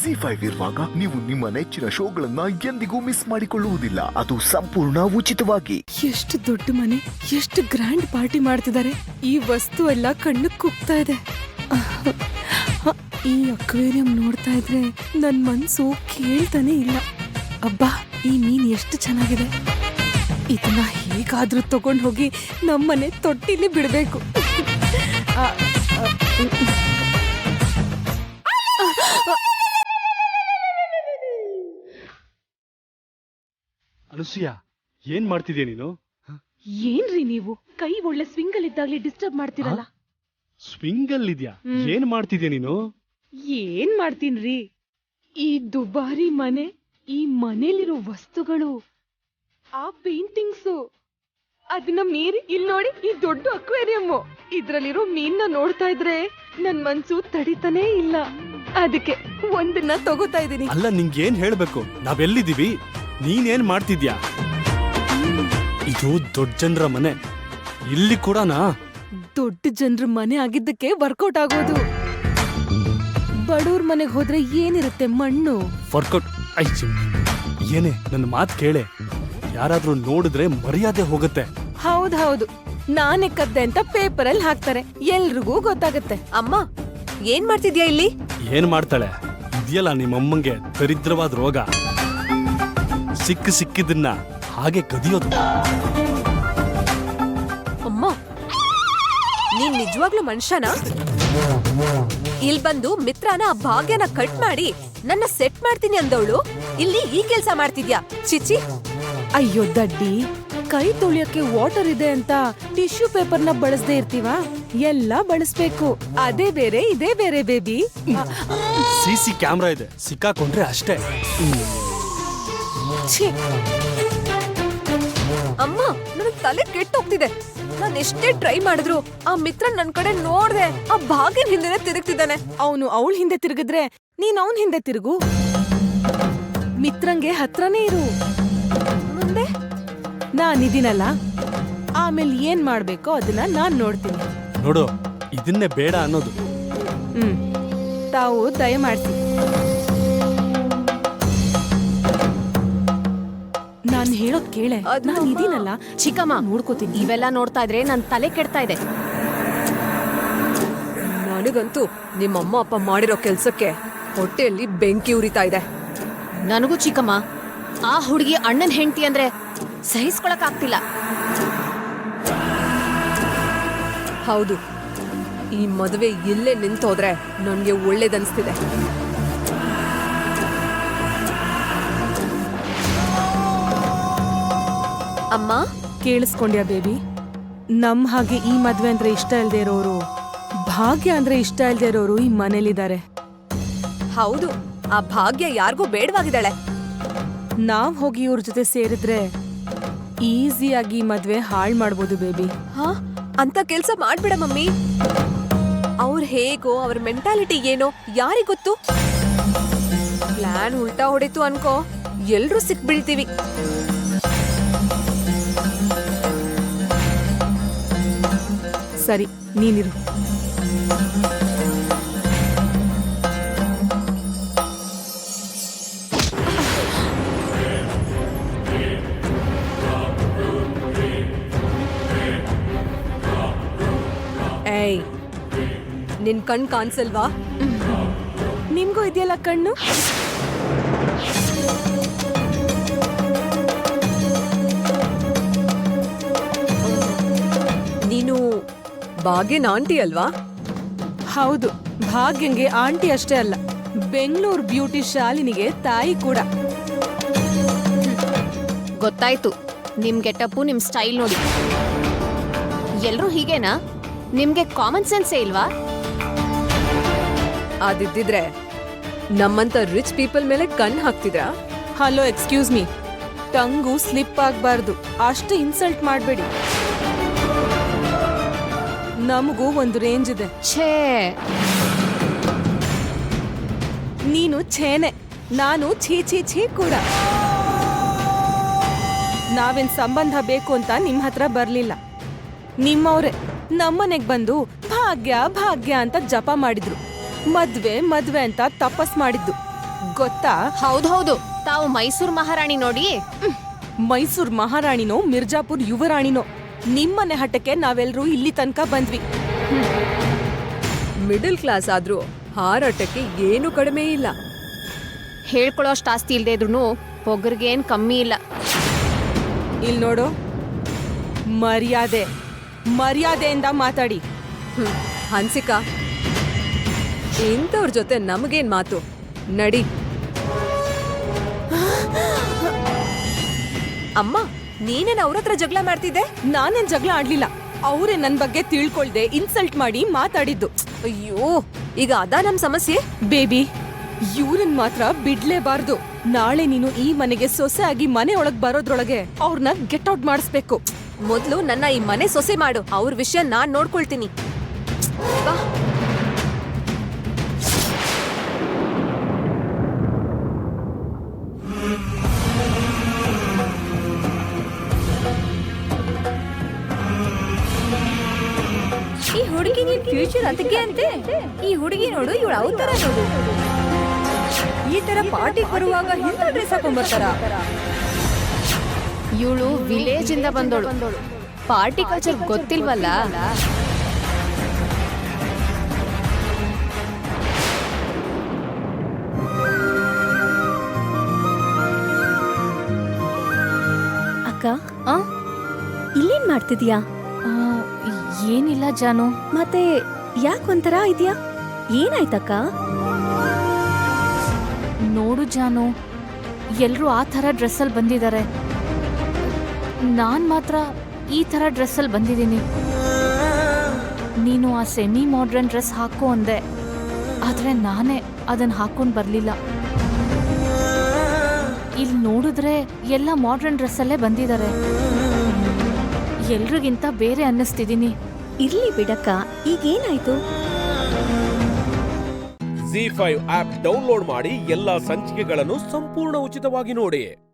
ZEE5 ಇರುವಾಗ ನೀವು ನಿಮ್ಮ ನೆಚ್ಚಿನ ಶೋಗಳನ್ನ ಎಂದಿಗೂ ಮಿಸ್ ಮಾಡಿಕೊಳ್ಳುವುದಿಲ್ಲ. ಅದು ಸಂಪೂರ್ಣ ಉಚಿತವಾಗಿ. ಎಷ್ಟು ದೊಡ್ಡ ಮನೆ, ಎಷ್ಟು ಗ್ರ್ಯಾಂಡ್ ಪಾರ್ಟಿ ಮಾಡ್ತಿದ್ದಾರೆ. ಈ ವಸ್ತು ಎಲ್ಲ ಕಣ್ಣು ಕುಗ್ತಾ ಇದೆ. ಈ ಅಕ್ವೇರಿಯಂ ನೋಡ್ತಾ ಇದ್ರೆ ನನ್ ಮನ್ಸು ಕೇಳ್ತಾನೆ ಇಲ್ಲ. ಅಬ್ಬಾ, ಈ ಮೀನ್ ಎಷ್ಟು ಚೆನ್ನಾಗಿದೆ. ಇದನ್ನ ಹೇಗಾದ್ರೂ ತಗೊಂಡ್ ಹೋಗಿ ನಮ್ಮನೆ ತೊಟ್ಟಿಲಿ ಬಿಡ್ಬೇಕು. ಅನುಸೂಯ, ಏನ್ ಮಾಡ್ತಿದ್ಯಾ ನೀನು? ಏನ್ರಿ ನೀವು ಕೈ ಒಳ್ಳೆ ಸ್ವಿಂಗಲ್ ಇದ್ದಾಗ್ಲಿ ಡಿಸ್ಟರ್ಬ್ ಮಾಡ್ತಿರಲ್ಲ. ಸ್ವಿಂಗಲ್ ಇದ್ಯಾ? ಏನ್ ಮಾಡ್ತಿದ್ಯಾ ನೀನು? ಏನ್ ಮಾಡ್ತೀನ್ರಿ, ಈ ದುಬಾರಿ ಮನೆ, ಈ ಮನೇಲಿರೋ ವಸ್ತುಗಳು, ಆ ಪೇಂಟಿಂಗ್ಸು, ಅದನ್ನ ಮೀರಿ ಇಲ್ಲಿ ನೋಡಿ ಈ ದೊಡ್ಡ ಅಕ್ವೇರಿಯಂ, ಇದ್ರಲ್ಲಿರೋ ಮೀನ್ನ ನೋಡ್ತಾ ಇದ್ರೆ ನನ್ ಮನ್ಸು ತಡಿತಾನೇ ಇಲ್ಲ. ಅದಕ್ಕೆ ಒಂದನ್ನ ತಗೋತಾ ಇದೀನಿ. ಅಲ್ಲ, ನಿಂಗೇನ್ ಹೇಳ್ಬೇಕು? ನಾವೆಲ್ಲಿದೀವಿ? ನೀನೇನ್ ಮಾಡ್ತಿದ್ಯಾ? ಇದು ದೊಡ್ಡ ಜನರ ಮನೆ. ಇಲ್ಲಿ ಕೂಡನಾ? ದೊಡ್ಡ ಜನರ ಮನೆ ಆಗಿದ್ದಕ್ಕೆ ವರ್ಕೌಟ್ ಆಗೋದು. ಬಡವ್ರ ಮನೆಗೆ ಹೋದ್ರೆ ಏನಿರುತ್ತೆ? ಮಣ್ಣು. ವರ್ಕೌಟ್ ಏನೇ, ನನ್ನ ಮಾತ್ ಕೇಳೆ. ಯಾರಾದ್ರೂ ನೋಡಿದ್ರೆ ಮರ್ಯಾದೆ ಹೋಗುತ್ತೆ. ಹೌದು, ನಾನೇ ಕದ್ದೆ ಅಂತ ಪೇಪರ್ ಅಲ್ಲಿ ಹಾಕ್ತಾರೆ, ಎಲ್ರಿಗೂ ಗೊತ್ತಾಗತ್ತೆ. ಅಮ್ಮ, ಏನ್ ಮಾಡ್ತಿದ್ಯಾ ಇಲ್ಲಿ? ಏನ್ ಮಾಡ್ತಾಳೆ? ಇದೆಯಲ್ಲ ನಿಮ್ಮಮ್ಮಂಗೆ ದರಿದ್ರವಾದ ರೋಗ. ಸಿಕ್ಕಿದ್ದನ್ನ ಹಾಗೆ ಕದಿಯೋದು. ಅಮ್ಮ, ನೀನ್ ನಿಜವಾಗ್ಲೂ ಮನುಷ್ಯನಾ? ಇಲ್ ಬಂದು ಮಿತ್ರನ ಆ ಭಾಗ್ಯನ ಕಟ್ ಮಾಡಿ ನನ್ನ ಸೆಟ್ ಮಾಡ್ತೀನಿ ಅಂದವಳು ಇಲ್ಲಿ ಈ ಕೆಲ್ಸ ಮಾಡ್ತಿದ್ಯಾ? ಚಿಚಿ. ಅಯ್ಯೋ ದಡ್ಡಿ, ಕೈ ತೊಳಿಯಕ್ಕೆ ವಾಟರ್ ಇದೆ ಅಂತ ಟಿಶ್ಯೂ ಪೇಪರ್ನ ಬಳಸದೇ ಇರ್ತೀವಾ? ಎಲ್ಲ ಬಳಸ್ಬೇಕು. ಅದೇ ಬೇರೆ, ಇದೇ ಬೇರೆ ಬೇಬಿ. CC ಕ್ಯಾಮ್ರಾ ಇದೆ, ಸಿಕ್ಕಾಕೊಂಡ್ರೆ ಅಷ್ಟೇ. ಅಮ್ಮ, ನನಗ್ ತಲೆ ಕೆಟ್ಟೋಗ್ತಿದೆ. ನಾನ್ ಎಷ್ಟೇ ಟ್ರೈ ಮಾಡಿದ್ರು ಆ ಮಿತ್ರ ನನ್ ಕಡೆ ನೋಡ್ದೆ ಆ ಭಾಗ್ಯನ್ ಹಿಂದೆನೆ ತಿರುಗ್ತಿದ್ದಾನೆ. ಅವನು ಅವಳ ಹಿಂದೆ ತಿರುಗಿದ್ರೆ ನೀನ್ ಅವನ್ ಹಿಂದೆ ತಿರುಗು. ಮಿತ್ರಂಗೆ ಹತ್ರನೇ ಇರು. ಮುಂದೆ ನಾನಿದ್ದೀನಲ್ಲ, ಆಮೇಲೆ ಏನ್ ಮಾಡ್ಬೇಕೋ ಅದನ್ನ ನಾನ್ ನೋಡ್ತೀನಿ. ನೋಡು, ಇದನ್ನೇ ಬೇಡ ಅನ್ನೋದು. ತಾವು ದಯಮಾಡ್ಸಿ. ನಾನ್ ಹೇಳೋದ್ ಕೇಳೆ. ನಾನ್ ಇದೀನಲ್ಲ ಚಿಕ್ಕಮ್ಮ, ನೋಡ್ಕೋತೀನಿ. ಇವೆಲ್ಲ ನೋಡ್ತಾ ಇದ್ರೆ ನನ್ ತಲೆ ಕೆಡ್ತಾ ಇದೆ. ನನಗಂತೂ ನಿಮ್ಮಮ್ಮ ಅಪ್ಪ ಮಾಡಿರೋ ಕೆಲ್ಸಕ್ಕೆ ಹೊಟ್ಟೆಯಲ್ಲಿ ಬೆಂಕಿ ಉರಿತಾ ಇದೆ. ನನಗೂ ಚಿಕ್ಕಮ್ಮ, ಆ ಹುಡುಗಿ ಅಣ್ಣನ್ ಹೆಂಡತಿ ಅಂದ್ರೆ ಸಹಿಸ್ಕೊಳಕ್ ಆಗ್ತಿಲ್ಲ. ಹೌದು, ಈ ಮದುವೆ ಇಲ್ಲೇ ನಿಂತೋದ್ರೆ ನನ್ಗೆ ಒಳ್ಳೇದನ್ಸ್ತಿದೆ. ಅಮ್ಮ, ಕೇಳಿಸ್ಕೊಂಡ್ಯಾ ಬೇಬಿ? ನಮ್ ಹಾಗೆ ಈ ಮದ್ವೆ ಅಂದ್ರೆ ಇಷ್ಟ ಇಲ್ದೇ ಇರೋರು, ಭಾಗ್ಯ ಅಂದ್ರೆ ಇಷ್ಟ ಇಲ್ದೇ ಇರೋರು ಈ ಮನೇಲಿದ್ದಾರೆ. ಹೌದು, ಆ ಭಾಗ್ಯ ಯಾರಿಗೂ ಬೇಡವಾಗಿದ್ದಾಳೆ. ನಾವ್ ಹೋಗಿ ಇವ್ರ ಜೊತೆ ಸೇರಿದ್ರೆ ಈಸಿಯಾಗಿ ಮದ್ವೆ ಹಾಳ್ ಮಾಡ್ಬೋದು ಬೇಬಿ. ಹಾ, ಅಂತ ಕೆಲ್ಸ ಮಾಡ್ಬೇಡ ಮಮ್ಮಿ. ಅವ್ರ ಹೇಗೋ, ಅವ್ರ ಮೆಂಟಾಲಿಟಿ ಏನೋ ಯಾರಿಗೊತ್ತು. ಪ್ಲಾನ್ ಉಲ್ಟಾ ಹೊಡಿತು ಅನ್ಕೋ, ಎಲ್ರೂ ಸಿಕ್ಬೀಳ್ತೀವಿ. ಸರಿ, ನೀನಿರು. ಏಯ್, ನಿನ್ ಕಣ್ ಕಾಣಿಸಲ್ವಾ? ನಿಮ್ಗೂ ಇದೆಯಲ್ಲ ಕಣ್ಣು. ನೀನು ಭಾಗ್ಯನ ಆಂಟಿ ಅಲ್ವಾ? ಹೌದು, ಭಾಗ್ಯಂಗೆ ಆಂಟಿ ಅಷ್ಟೇ ಅಲ್ಲ, ಬೆಂಗಳೂರು ಬ್ಯೂಟಿ ಶಾಲಿನಿಗೆ ತಾಯಿ ಕೂಡ. ಗೊತ್ತಾಯ್ತು ನಿಮ್ ಗೆಟಪ್ಪು, ನಿಮ್ ಸ್ಟೈಲ್ ನೋಡಿ. ಎಲ್ರೂ ಹೀಗೇನಾ? ನಿಮ್ಗೆ ಕಾಮನ್ ಸೆನ್ಸೇ ಇಲ್ವಾ? ಅದಿದ್ದಿದ್ರೆ ನಮ್ಮಂತ ರಿಚ್ ಪೀಪಲ್ ಮೇಲೆ ಕಣ್ ಹಾಕ್ತಿದ್ರಾ? Hello, excuse me. Tongue slip ಆಗ್ಬಾರ್ದು, ಅಷ್ಟು ಇನ್ಸಲ್ಟ್ ಮಾಡ್ಬೇಡಿ. ನಮಗೂ ಒಂದು ರೇಂಜ್ ಇದೆ. ಛೇ, ನೀನು ಛೇನೆ, ನಾನು ಛೀ ಛೀ ಛೀ ಕೂಡ. ನಾವೇನ್ ಸಂಬಂಧ ಬೇಕು ಅಂತ ನಿಮ್ ಹತ್ರ ಬರ್ಲಿಲ್ಲ. ನಿಮ್ಮವ್ರೆ ನಮ್ಮನೆಗ್ ಬಂದು ಭಾಗ್ಯ ಭಾಗ್ಯ ಅಂತ ಜಪ ಮಾಡಿದ್ರು. ಮದ್ವೆ ಮದ್ವೆ ಅಂತ ತಪಸ್ ಮಾಡಿದ್ದು. ಗೊತ್ತಾ? ಹೌದೌದು, ತಾವು ಮೈಸೂರು ಮಹಾರಾಣಿ ನೋಡಿ. ಮೈಸೂರ್ ಮಹಾರಾಣಿನೋ ಮಿರ್ಜಾಪುರ್ ಯುವರಾಣಿನೋ ನಿಮ್ಮನೆ ಹಟ್ಟಕ್ಕೆ ನಾವೆಲ್ಲರೂ ಇಲ್ಲಿ ತನಕ ಬಂದ್ವಿ. ಮಿಡಲ್ ಕ್ಲಾಸ್ ಆದ್ರೂ ಹಾರಾಟಕ್ಕೆ ಏನು ಕಡಿಮೆ ಇಲ್ಲ. ಹೇಳ್ಕೊಳ್ಳೋ ಅಷ್ಟು ಆಸ್ತಿ ಇಲ್ದೇ ಇದ್ರು ಒಗ್ರಿಗೇನ್ ಕಮ್ಮಿ ಇಲ್ಲ. ಇಲ್ ನೋಡು, ಮರ್ಯಾದೆಯಿಂದ ಮಾತಾಡಿ. ಹನ್ಸಿಕಾ, ಇಂಥವ್ರ ಜೊತೆ ನಮಗೇನ್ ಮಾತು, ನಡಿ. ಅಮ್ಮ, ನೀನೇನ್ ಅವ್ರ ಹತ್ರ ಜಗಳ ಮಾಡ್ತಿದ್ದೆ? ನಾನೇನ್ ಜಗಳ ಆಡ್ಲಿಲ್ಲ, ಅವರೇ ನನ್ ಬಗ್ಗೆ ತಿಳ್ಕೊಳ್ದೆ ಇನ್ಸಲ್ಟ್ ಮಾಡಿ ಮಾತಾಡಿದ್ದು. ಅಯ್ಯೋ, ಈಗ ಅದಾ ನಮ್ ಸಮಸ್ಯೆ. ಬೇಬಿ, ಇವ್ರನ್ ಮಾತ್ರ ಬಿಡ್ಲೇಬಾರ್ದು. ನಾಳೆ ನೀನು ಈ ಮನೆಗೆ ಸೊಸೆ ಆಗಿ ಮನೆ ಒಳಗ್ ಬರೋದ್ರೊಳಗೆ ಅವ್ರನ್ನ ಗೆಟ್ ಔಟ್ ಮಾಡಿಸ್ಬೇಕು. ಮೊದ್ಲು ನನ್ನ ಈ ಮನೆ ಸೊಸೆ ಮಾಡು, ಅವ್ರ ವಿಷಯ ನಾನ್ ನೋಡ್ಕೊಳ್ತೀನಿ. ಬಾ. ಈ ಹುಡುಗಿ ನಿನ್ ಫ್ಯೂಚರ್ ಅದಕ್ಕೆ ಅಂತೆ. ಈ ಹುಡುಗಿ ನೋಡು, ಇವಳು ಅವತರ ನೋಡು. ಈ ತರ ಪಾರ್ಟಿ ಬರುವಾಗ ಇಂಥ ಡ್ರೆಸ್ ಹಾಕೊಂಡ್ ಬರ್ತಾರ. ಇವಳು ವಿಲೇಜ್ ಇಂದ ಬಂದೋಳು, ಪಾರ್ಟಿ ಕಲ್ಚರ್ ಗೊತ್ತಿಲ್ವಲ್ಲ. ಅಕ್ಕ, ಇಲ್ಲೇನ್ ಮಾಡ್ತಿದ್ಯಾ? ಏನಿಲ್ಲ ಜಾನು. ಮತ್ತೆ ಯಾಕೊಂಥರ ಇದ್ಯಾ? ಏನಾಯ್ತಕ್ಕ? ನೋಡು ಜಾನು, ಎಲ್ರೂ ಆ ಥರ ಡ್ರೆಸ್ಸಲ್ಲಿ ಬಂದಿದ್ದಾರೆ. ನಾನ್ ಮಾತ್ರ ಈ ಥರ ಡ್ರೆಸ್ಸಲ್ಲಿ ಬಂದಿದ್ದೀನಿ. ನೀನು ಆ ಸೆಮಿ ಮಾಡ್ರನ್ ಡ್ರೆಸ್ ಹಾಕೋ ಅಂದೆ, ಆದ್ರೆ ನಾನೇ ಅದನ್ನ ಹಾಕೊಂಡು ಬರಲಿಲ್ಲ. ಇಲ್ಲಿ ನೋಡಿದ್ರೆ ಎಲ್ಲ ಮಾಡ್ರನ್ ಡ್ರೆಸ್ಸಲ್ಲೇ ಬಂದಿದ್ದಾರೆ. ಎಲ್ರಿಗಿಂತ ಬೇರೆ ಅನ್ನಿಸ್ತಿದ್ದೀನಿ. ಇರ್ಲಿ ಬಿಡಕ್ಕ, ಈಗೇನಾಯ್ತು? ZEE5 ಆಪ್ ಡೌನ್ಲೋಡ್ ಮಾಡಿ ಎಲ್ಲಾ ಸಂಚಿಕೆಗಳನ್ನು ಸಂಪೂರ್ಣ ಉಚಿತವಾಗಿ ನೋಡಿ.